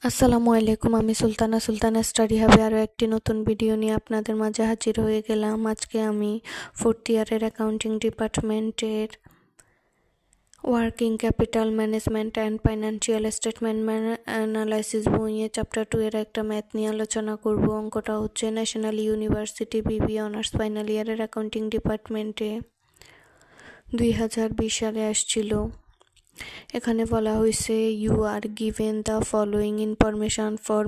আসসালামু আলাইকুম। আমি সুলতানা স্টাডি হাবে আরও একটি নতুন ভিডিও নিয়ে আপনাদের মাঝে হাজির হয়ে গেলাম। আজকে আমি 4th ইয়ারের অ্যাকাউন্টিং ডিপার্টমেন্টের working capital management and financial statement analysis বইয়ে চ্যাপ্টার 2 এর একটা ম্যাথ নিয়ে আলোচনা করব। অঙ্কটা হচ্ছে national university BB honours final ইয়ারের অ্যাকাউন্টিং ডিপার্টমেন্টে 2020 সালে আসছিল। এখানে বলা হয়েছে you are given the following information for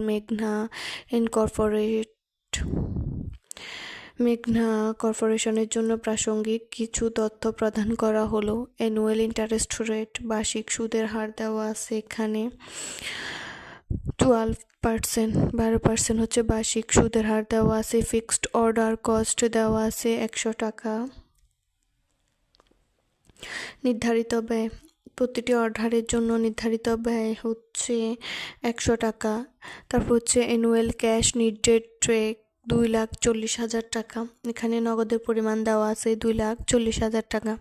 মেঘনা কর্পোরেশনের জন্য প্রাসঙ্গিক কিছু তথ্য প্রদান করা হলো। অ্যানুয়াল ইন্টারেস্ট রেট, বার্ষিক সুদের হার দেওয়া আছে এখানে 12%, 12% হচ্ছে বার্ষিক সুদের হার দেওয়া আছে। ফিক্সড অর্ডার কস্ট দেওয়া আছে 100 টাকা। নির্ধারিত ব্যয়, প্রতিটি অর্ডারের জন্য নির্ধারিত ব্যয় হচ্ছে 100 টাকা। তারপর হচ্ছে অ্যানুয়াল ক্যাশ নিডেড ট্রেক 2,40,000 টাকা। এখানে নগদের পরিমাণ দেওয়া আছে 2,40,000 টাকা।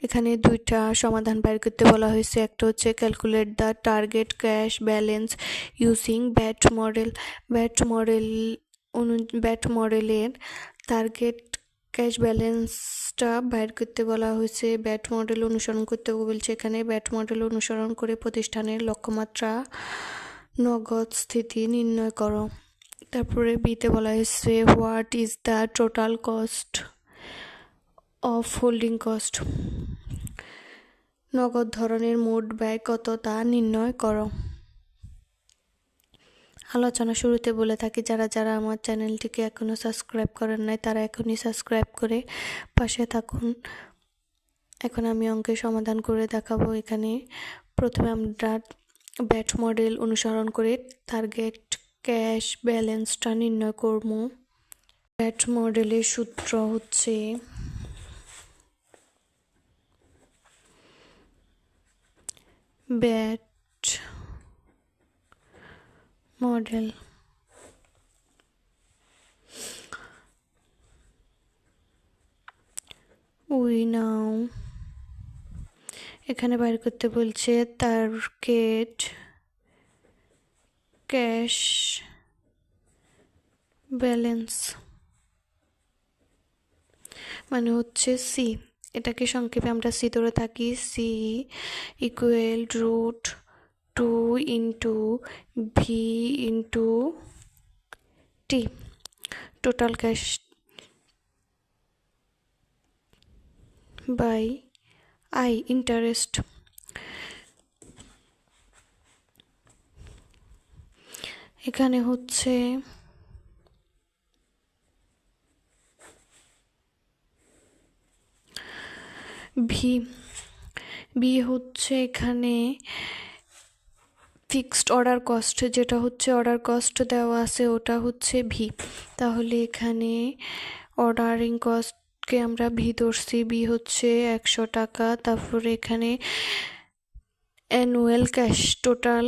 এখানে দুইটা সমাধান বের করতে বলা হয়েছে। একটা হচ্ছে calculate the target cash balance using bat মডেলের টার্গেট ক্যাশ ব্যালেন্সটা বাইর করতে বলা হয়েছে। ব্যাট মডেল অনুসরণ করতে বলছে। এখানে ব্যাট মডেল অনুসরণ করে প্রতিষ্ঠানের লক্ষ্যমাত্রা নগদ স্থিতি নির্ণয় করো। তারপরে বিতে বলা হয়েছে what is the total cost of holding cost, নগদ ধরনের মোট ব্যয় কত তা নির্ণয় করো। আলোচনা শুরুতে বলে থাকি যারা যারা আমার চ্যানেলটিকে এখনো সাবস্ক্রাইব করেন নাই তারা এখনই সাবস্ক্রাইব করে পাশে থাকুন। এখন আমি অঙ্কের সমাধান করে দেখাবো। এখানে প্রথমে আমরা ব্যাট মডেল অনুসরণ করে টার্গেট ক্যাশ ব্যালেন্সটা নির্ণয় করব। ব্যাট মডেলের সূত্র হচ্ছে ব্যাট মডেল এখানে বাইর করতে বলছে টার্গেট ক্যাশ ব্যালেন্স মানে হচ্ছে সি। এটাকে সংক্ষেপে আমরা সি ধরে থাকি। C equal root 2 into V into T, total cash by I interest. এখানে হচ্ছে ভি হচ্ছে এখানে ফিক্সড অর্ডার কস্ট, যেটা হচ্ছে অর্ডার কস্ট দেওয়া আছে ওটা হচ্ছে ভি। তাহলে এখানে অর্ডারিং কস্টকে আমরা ভি ধরছি, ভি হচ্ছে 100 টাকা। তারপরে এখানে অ্যানুয়াল ক্যাশ, টোটাল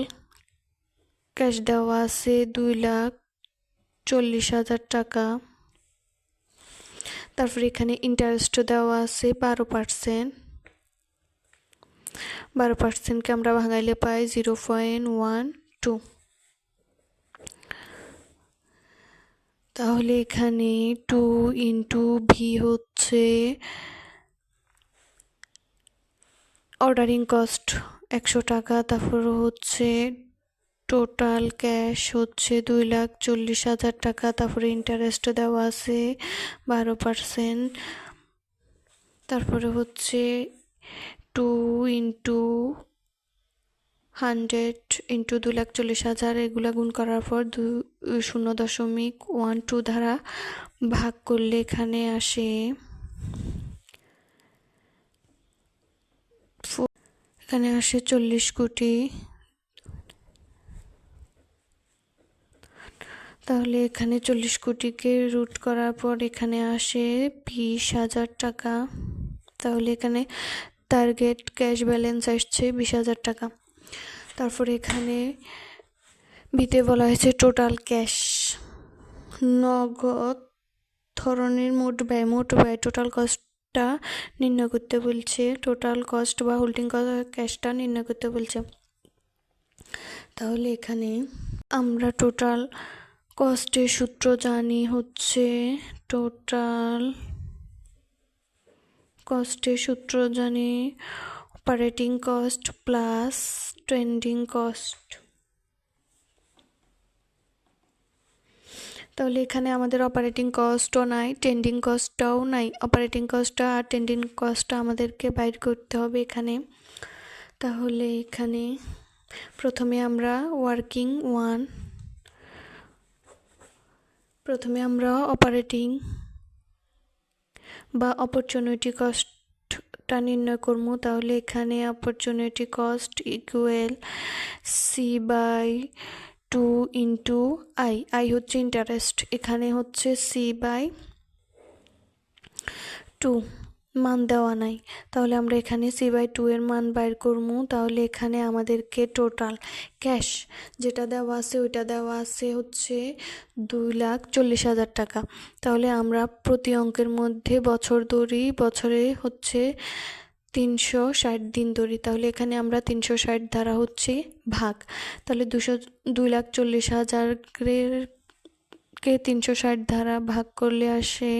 ক্যাশ দেওয়া আছে 2,40,000 টাকা। তারপরে এখানে ইন্টারেস্ট দেওয়া আছে 12%কে আমরা ভাঙাইলে পাই 0.12। তাহলে এখানে 2 ইন্টু ভি হচ্ছে অর্ডারিং কস্ট 100 টাকা। তারপর হচ্ছে টোটাল ক্যাশ হচ্ছে 2,40,000 টাকা। তারপরে ইন্টারেস্ট দেওয়া আছে 12%। তারপরে হচ্ছে 2 ইন্টু 100 ইন্টু 2,40,000, এগুলা গুণ করার পর 0.12 দ্বারা ভাগ করলে এখানে আসে এখানে আসে 40 কোটি। তাহলে এখানে 40 কোটিকে রুট করার পর এখানে আসে 20,000 টাকা। তাহলে এখানে টার্গেট ক্যাশ ব্যালেন্স আসছে 20,000 টাকা। তারপরে এখানে বিতে বলা হয়েছে টোটাল ক্যাশ, নগদ ধরনের মোট ব্যয় টোটাল কস্টটা নির্ণয় করতে বলছে। টোটাল কস্ট বা হোল্ডিং ক্যাশটা নির্ণয় করতে বলছে। তাহলে এখানে আমরা টোটাল কস্টের সূত্র জানি হচ্ছে operating cost plus trending cost. তাহলে এখানে আমাদের অপারেটিং কস্টও নাই, ট্রেন্ডিং কস্টটাও নাই। অপারেটিং কস্টটা আর ট্রেন্ডিং কস্টটা আমাদেরকে বাইর করতে হবে এখানে। তাহলে এখানে প্রথমে আমরা অপারেটিং বা অপরচুনিটি কস্টটা নির্ণয় করব। তাহলে এখানে opportunity cost equal C/2 into I হচ্ছে ইন্টারেস্ট, এখানে হচ্ছে C/2 মান দেওয়া নাই। তাহলে আমরা এখানে C/2 এর মান বাইর করবো। তাহলে এখানে আমাদেরকে টোটাল ক্যাশ যেটা দেওয়া আছে ওইটা দেওয়া আছে হচ্ছে 2,40,000 টাকা। তাহলে আমরা প্রতি অঙ্কের মধ্যে বছর ধরি, বছরে হচ্ছে 360 দিন ধরি। তাহলে এখানে আমরা 360 দ্বারা হচ্ছে ভাগ। তাহলে 2,40,000 কে 360 দ্বারা ভাগ করলে আসে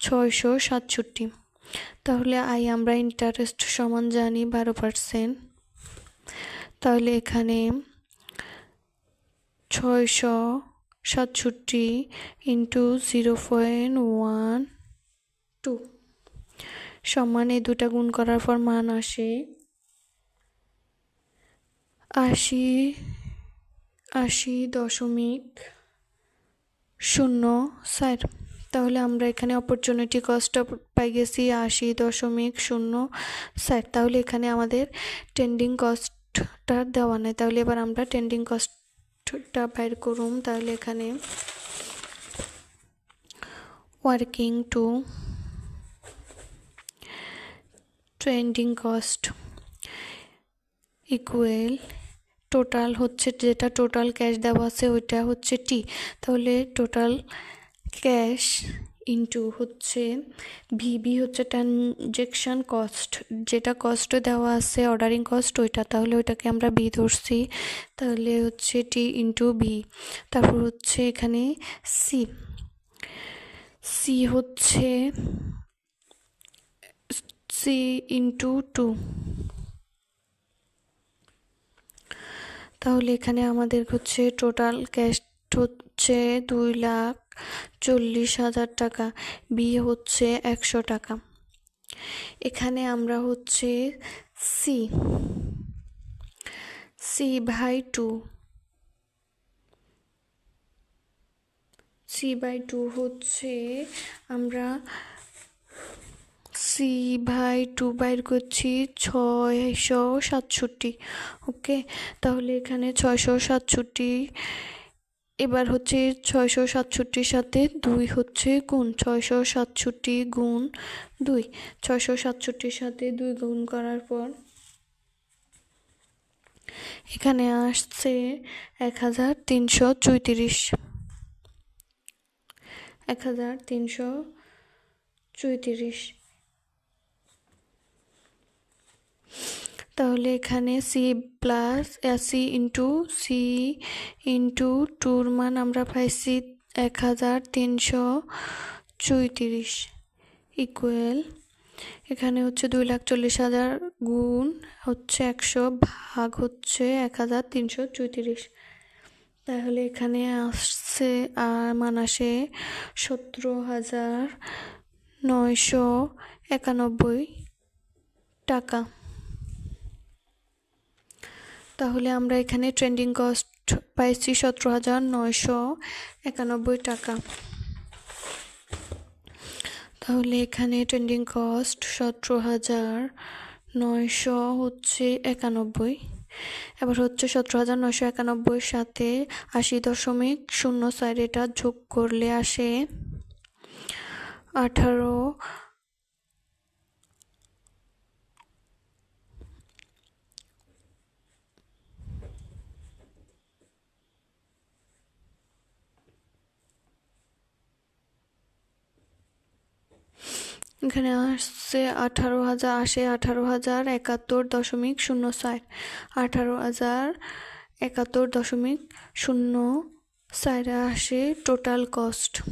667। তাহলে আমরা ইন্টারেস্ট সমান জানি 12%। তাহলে এখানে 667 ইন্টু 0.12 সমান এই দুটা গুণ করার পর মান আসে 80.04। তাহলে আমরা এখানে অপরচুনিটি কস্টটা পাই গেছি 80.04। তাহলে এখানে আমাদের ট্রেন্ডিং কস্টটা দেওয়া নাই। তাহলে এবার আমরা ট্রেন্ডিং কস্টটা বাইর করুম। তাহলে এখানে working to trending cost equal total হচ্ছে যেটা টোটাল ক্যাশ দেওয়া আছে ওইটা হচ্ছে টি। তাহলে টোটাল ক্যাশ ইন্টু হচ্ছে ভিবি হচ্ছে ট্রানজেকশন কস্ট, যেটা কস্ট দেওয়া আছে অর্ডারিং কস্ট ওইটা, তাহলে ওইটাকে আমরা বি ধরছি। তাহলে হচ্ছে টি ইন্টু ভি। তারপর হচ্ছে এখানে সি হচ্ছে সি ইন্টু 2। তাহলে এখানে আমাদের হচ্ছে টোটাল ক্যাশ হচ্ছে 2,40,000 টাকা, বি হচ্ছে 100 টাকা। এখানে আমরা হচ্ছে C/2 হচ্ছে আমরা C/2 বাইর করছি 667। ওকে, তাহলে এখানে 667 এবার হচ্ছে 667 সাথে 2 হচ্ছে গুণ, 667 গুণ 2, 667 সাথে 2 গুণ করার পর এখানে আসছে 1334। তাহলে এখানে সি ইন্টু 2 মান আমরা পাইছি 1334 ইকুয়াল এখানে হচ্ছে 2,40,000 গুণ হচ্ছে 100 ভাগ হচ্ছে 1334। তাহলে এখানে আসছে মান আসে 17,991 টাকা। তাহলে আমরা এখানে ট্রেন্ডিং কস্ট পাইছি 17,991 টাকা। তাহলে এখানে ট্রেন্ডিং কস্ট 17,991 হচ্ছে। এবার হচ্ছে 17,991 সাথে 80.04 এটা যোগ করলে আসে 18। এখানে আসছে 18,071.04, 18,071 71.084 টোটাল কস্ট।